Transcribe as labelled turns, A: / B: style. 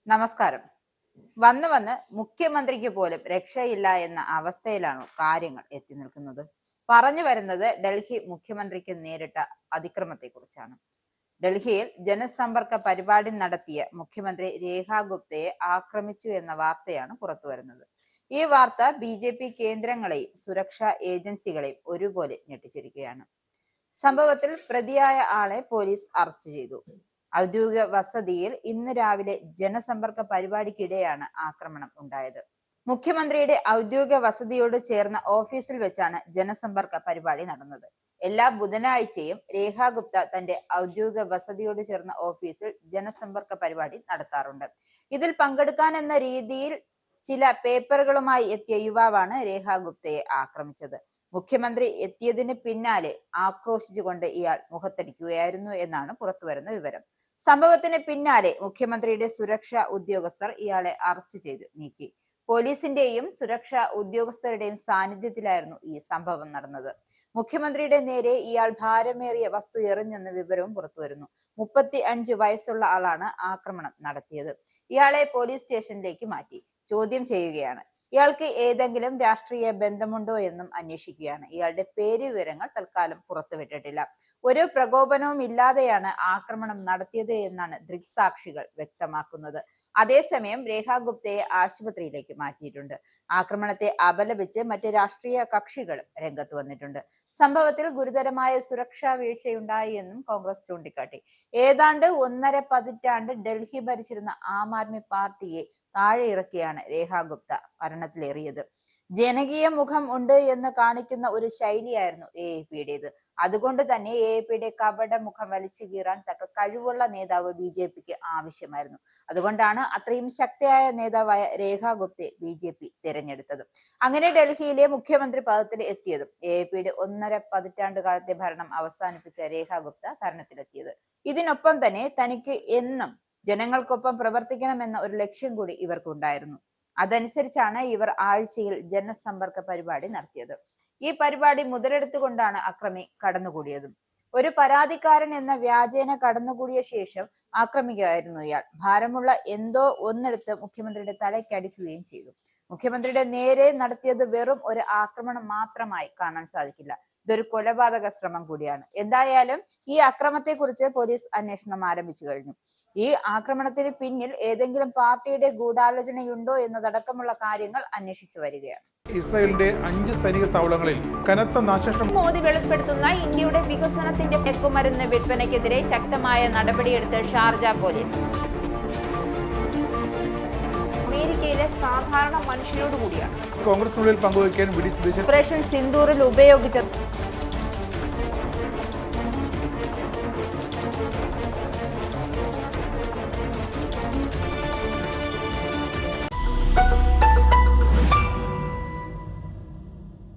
A: നമസ്കാരം. വന്ന് മുഖ്യമന്ത്രിക്ക് പോലും രക്ഷയില്ല എന്ന അവസ്ഥയിലാണ് കാര്യങ്ങൾ എത്തി നിൽക്കുന്നത്. പറഞ്ഞു വരുന്നത് ഡൽഹി മുഖ്യമന്ത്രിക്ക് നേരിട്ട അതിക്രമത്തെക്കുറിച്ചാണ്. ഡൽഹിയിൽ ജനസമ്പർക്ക പരിപാടി നടത്തിയ മുഖ്യമന്ത്രി രേഖ ഗുപ്തയെ ആക്രമിച്ചു എന്ന വാർത്തയാണ് പുറത്തു വരുന്നത്. ഈ വാർത്ത BJP കേന്ദ്രങ്ങളെയും സുരക്ഷാ ഏജൻസികളെയും ഒരുപോലെ ഞെട്ടിച്ചിരിക്കുകയാണ്. സംഭവത്തിൽ പ്രതിയായ ആളെ പോലീസ് അറസ്റ്റ് ചെയ്തു. ഔദ്യോഗിക വസതിയിൽ ഇന്ന് രാവിലെ ജനസമ്പർക്ക പരിപാടിക്കിടെയാണ് ആക്രമണം ഉണ്ടായത്. മുഖ്യമന്ത്രിയുടെ ഔദ്യോഗിക വസതിയോട് ചേർന്ന ഓഫീസിൽ വെച്ചാണ് ജനസമ്പർക്ക പരിപാടി നടന്നത്. എല്ലാ ബുധനാഴ്ചയും രേഖ ഗുപ്ത തന്റെ ഔദ്യോഗിക വസതിയോട് ചേർന്ന ഓഫീസിൽ ജനസമ്പർക്ക പരിപാടി നടത്താറുണ്ട്. ഇതിൽ പങ്കെടുക്കാനെന്ന രീതിയിൽ ചില പേപ്പറുകളുമായി എത്തിയ യുവാവാണ് രേഖ ഗുപ്തയെ ആക്രമിച്ചത്. മുഖ്യമന്ത്രി എത്തിയതിന് പിന്നാലെ ആക്രോശിച്ചുകൊണ്ട് ഇയാൾ മുഖത്തടിക്കുകയായിരുന്നു എന്നാണ് പുറത്തുവരുന്ന വിവരം. സംഭവത്തിന് പിന്നാലെ മുഖ്യമന്ത്രിയുടെ സുരക്ഷാ ഉദ്യോഗസ്ഥർ ഇയാളെ അറസ്റ്റ് ചെയ്ത് നീക്കി. പോലീസിന്റെയും സുരക്ഷാ ഉദ്യോഗസ്ഥരുടെയും സാന്നിധ്യത്തിലായിരുന്നു ഈ സംഭവം നടന്നത്. മുഖ്യമന്ത്രിയുടെ നേരെ ഇയാൾ ഭാരമേറിയ വസ്തു എറിഞ്ഞെന്ന വിവരവും പുറത്തുവരുന്നു. 35 വയസ്സുള്ള ആളാണ് ആക്രമണം നടത്തിയത്. ഇയാളെ പോലീസ് സ്റ്റേഷനിലേക്ക് മാറ്റി ചോദ്യം ചെയ്യുകയാണ്. ഇയാൾക്ക് ഏതെങ്കിലും രാഷ്ട്രീയ ബന്ധമുണ്ടോ എന്നും അന്വേഷിക്കുകയാണ്. ഇയാളുടെ പേര് വിവരങ്ങൾ തൽക്കാലം പുറത്തുവിട്ടിട്ടില്ല. ഒരു പ്രകോപനവും ഇല്ലാതെയാണ് ആക്രമണം നടത്തിയത് എന്നാണ് ദൃക്സാക്ഷികൾ വ്യക്തമാക്കുന്നത്. അതേസമയം രേഖ ഗുപ്തയെ ആശുപത്രിയിലേക്ക് മാറ്റിയിട്ടുണ്ട്. ആക്രമണത്തെ അപലപിച്ച് മറ്റ് രാഷ്ട്രീയ കക്ഷികളും രംഗത്ത് വന്നിട്ടുണ്ട്. സംഭവത്തിൽ ഗുരുതരമായ സുരക്ഷാ വീഴ്ചയുണ്ടായി എന്നും കോൺഗ്രസ് ചൂണ്ടിക്കാട്ടി. ഏതാണ്ട് 1.5 പതിറ്റാണ്ട് ഡൽഹി ഭരിച്ചിരുന്ന ആം ആദ്മി പാർട്ടിയെ താഴെ ഇറക്കിയാണ് രേഖ ഗുപ്ത ഭരണത്തിലേറിയത്. ജനകീയ മുഖം ഉണ്ട് എന്ന് കാണിക്കുന്ന ഒരു ശൈലിയായിരുന്നു AAPയുടേത്. അതുകൊണ്ട് തന്നെ AAPയുടെ കപട മുഖം വലിച്ചു കീറാൻ തക്ക കഴിവുള്ള നേതാവ് BJPക്ക് ആവശ്യമായിരുന്നു. അതുകൊണ്ടാണ് അത്രയും ശക്തിയായ നേതാവായ രേഖ ഗുപ്തയെ BJP തിരഞ്ഞെടുത്തത്. അങ്ങനെ ഡൽഹിയിലെ മുഖ്യമന്ത്രി പദത്തിൽ എത്തിയതും AAPയുടെ 1.5 പതിറ്റാണ്ട് കാലത്തെ ഭരണം അവസാനിപ്പിച്ച രേഖ ഗുപ്ത ഭരണത്തിലെത്തിയത്. ഇതിനൊപ്പം തന്നെ തനിക്ക് എന്നും ജനങ്ങൾക്കൊപ്പം പ്രവർത്തിക്കണമെന്ന ഒരു ലക്ഷ്യം കൂടി ഇവർക്കുണ്ടായിരുന്നു. അതനുസരിച്ചാണ് ഇവർ ആഴ്ചയിൽ ജനസമ്പർക്ക പരിപാടി നടത്തിയത്. ഈ പരിപാടി മുതലെടുത്തുകൊണ്ടാണ് അക്രമി കടന്നുകൂടിയതും. ഒരു പരാതിക്കാരൻ എന്ന വ്യാജേന കടന്നുകൂടിയ ശേഷം ആക്രമിക്കുകയായിരുന്നു ഇയാൾ. ഭാരമുള്ള എന്തോ ഒന്നെടുത്ത് മുഖ്യമന്ത്രിയുടെ തലയ്ക്കടിക്കുകയും ചെയ്തു. മുഖ്യമന്ത്രിയുടെ നേരെ നടത്തിയത് വെറും ഒരു ആക്രമണം മാത്രമായി കാണാൻ സാധിക്കില്ല. ഇതൊരു കൊലപാതക ശ്രമം കൂടിയാണ്. എന്തായാലും ഈ അക്രമത്തെക്കുറിച്ച് പോലീസ് അന്വേഷണം ആരംഭിച്ചു കഴിഞ്ഞു. ഈ ആക്രമണത്തിന് പിന്നിൽ ഏതെങ്കിലും പാർട്ടിയുടെ ഗൂഢാലോചനയുണ്ടോ എന്നതടക്കമുള്ള കാര്യങ്ങൾ അന്വേഷിച്ചു വരികയാണ്.
B: ഇസ്രായേലിന്റെ 5 സൈനിക താവളങ്ങളിൽ കനത്ത നാശനഷ്ടം.
A: മോദി വെളിപ്പെടുത്തുന്ന ഇന്ത്യയുടെ വികസനത്തിന്റെ മയക്കുമരുന്ന് വിൽപ്പനയ്ക്കെതിരെ ശക്തമായ നടപടിയെടുത്ത് ഷാർജ പോലീസ്. അമേരിക്കയിലെ സാധാരണ മനുഷ്യരോട് കൂടിയാണ്
B: കോൺഗ്രസിനുള്ളിൽ പങ്കുവയ്ക്കാൻ വി ഡി സതീശൻ
A: ഓപ്പറേഷൻ സിന്ദൂറിൽ ഉപയോഗിച്ച